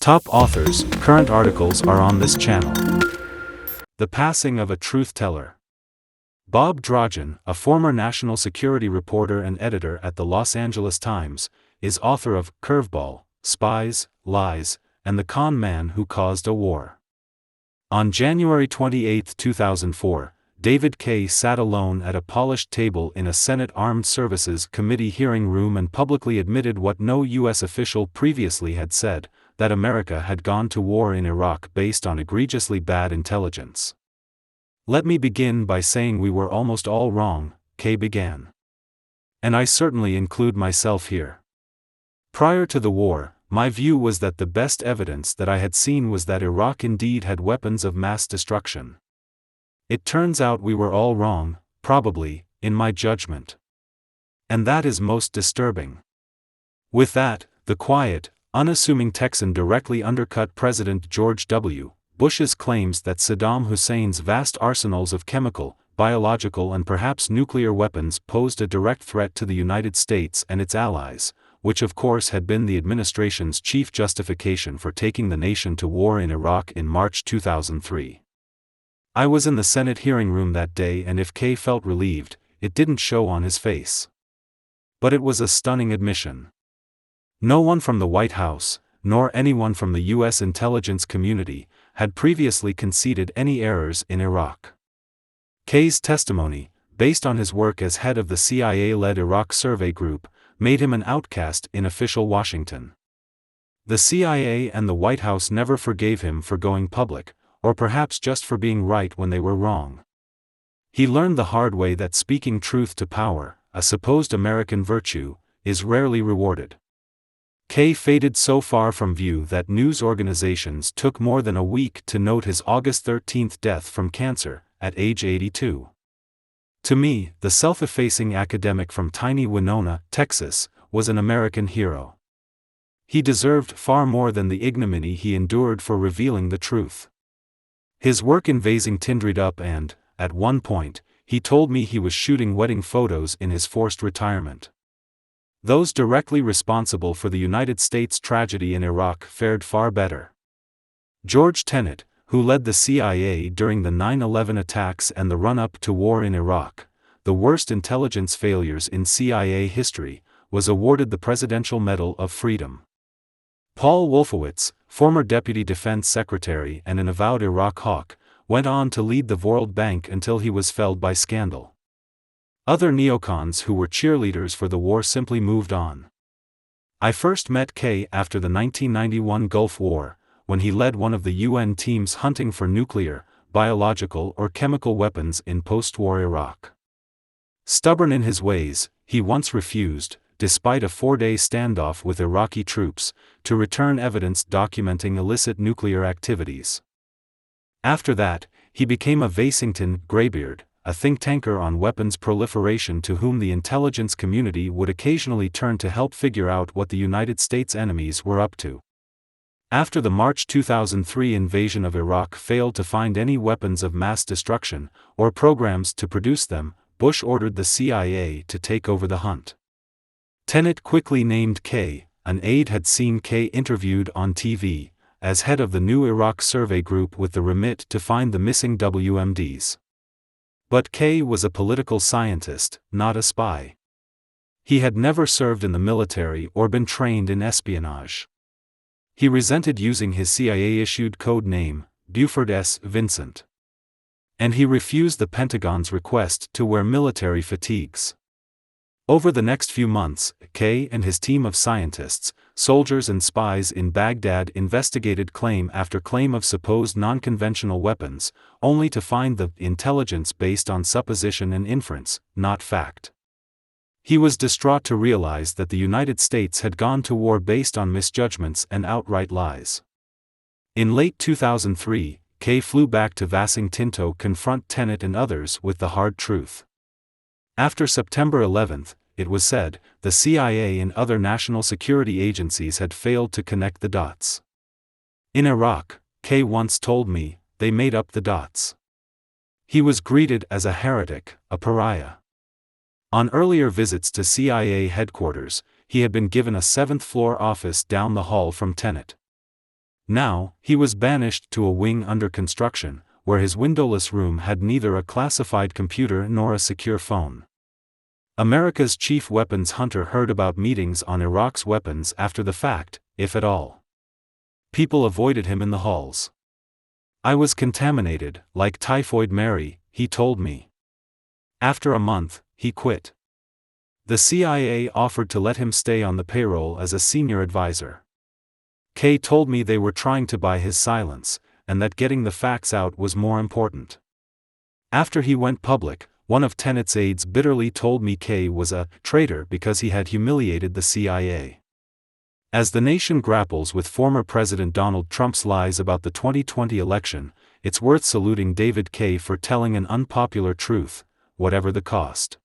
Top authors, current articles are on this channel. The passing of a truth teller. Bob Drogin, a former national security reporter and editor at the Los Angeles Times, is author of Curveball, Spies, Lies, and the Con Man Who Caused a War. On January 28, 2004, David Kay sat alone at a polished table in a Senate Armed Services Committee hearing room and publicly admitted what no U.S. official previously had said, that America had gone to war in Iraq based on egregiously bad intelligence. "Let me begin by saying we were almost all wrong," Kay began. "And I certainly include myself here. Prior to the war, my view was that the best evidence that I had seen was that Iraq indeed had weapons of mass destruction. It turns out we were all wrong, probably, in my judgment. And that is most disturbing." With that, the quiet, unassuming Texan directly undercut President George W. Bush's claims that Saddam Hussein's vast arsenals of chemical, biological and perhaps nuclear weapons posed a direct threat to the United States and its allies, which of course had been the administration's chief justification for taking the nation to war in Iraq in March 2003. I was in the Senate hearing room that day, and if Kay felt relieved, it didn't show on his face. But it was a stunning admission. No one from the White House, nor anyone from the U.S. intelligence community, had previously conceded any errors in Iraq. Kay's testimony, based on his work as head of the CIA-led Iraq Survey Group, made him an outcast in official Washington. The CIA and the White House never forgave him for going public, or perhaps just for being right when they were wrong. He learned the hard way that speaking truth to power, a supposed American virtue, is rarely rewarded. Kay faded so far from view that news organizations took more than a week to note his August 13 death from cancer, at age 82. To me, the self-effacing academic from tiny Winona, Texas, was an American hero. He deserved far more than the ignominy he endured for revealing the truth. His work in Vasing tindred up, and, at one point, he told me he was shooting wedding photos in his forced retirement. Those directly responsible for the United States tragedy in Iraq fared far better. George Tenet, who led the CIA during the 9/11 attacks and the run-up to war in Iraq, the worst intelligence failures in CIA history, was awarded the Presidential Medal of Freedom. Paul Wolfowitz, former Deputy Defense Secretary and an avowed Iraq hawk, went on to lead the World Bank until he was felled by scandal. Other neocons who were cheerleaders for the war simply moved on. I first met Kay after the 1991 Gulf War, when he led one of the UN teams hunting for nuclear, biological or chemical weapons in post-war Iraq. Stubborn in his ways, he once refused, despite a 4-day standoff with Iraqi troops, to return evidence documenting illicit nuclear activities. After that, he became a Vasington graybeard, a think-tanker on weapons proliferation to whom the intelligence community would occasionally turn to help figure out what the United States enemies were up to. After the March 2003 invasion of Iraq failed to find any weapons of mass destruction, or programs to produce them, Bush ordered the CIA to take over the hunt. Tenet quickly named Kay, an aide had seen Kay interviewed on TV, as head of the new Iraq Survey Group with the remit to find the missing WMDs. But Kay was a political scientist, not a spy. He had never served in the military or been trained in espionage. He resented using his CIA-issued code name, Buford S. Vincent. And he refused the Pentagon's request to wear military fatigues. Over the next few months, Kay and his team of scientists, soldiers and spies in Baghdad investigated claim after claim of supposed non-conventional weapons, only to find the intelligence based on supposition and inference, not fact. He was distraught to realize that the United States had gone to war based on misjudgments and outright lies. In late 2003, Kay flew back to Vasington to confront Tenet and others with the hard truth. After September 11, it was said, the CIA and other national security agencies had failed to connect the dots. In Iraq, Kay once told me, they made up the dots. He was greeted as a heretic, a pariah. On earlier visits to CIA headquarters, he had been given a 7th-floor office down the hall from Tenet. Now, he was banished to a wing under construction, where his windowless room had neither a classified computer nor a secure phone. America's chief weapons hunter heard about meetings on Iraq's weapons after the fact, if at all. People avoided him in the halls. I was contaminated, like Typhoid Mary, he told me. After a month, he quit. The CIA offered to let him stay on the payroll as a senior advisor. Kay told me they were trying to buy his silence, and that getting the facts out was more important. After he went public, one of Tenet's aides bitterly told me Kay was a traitor because he had humiliated the CIA. As the nation grapples with former President Donald Trump's lies about the 2020 election, it's worth saluting David Kay for telling an unpopular truth, whatever the cost.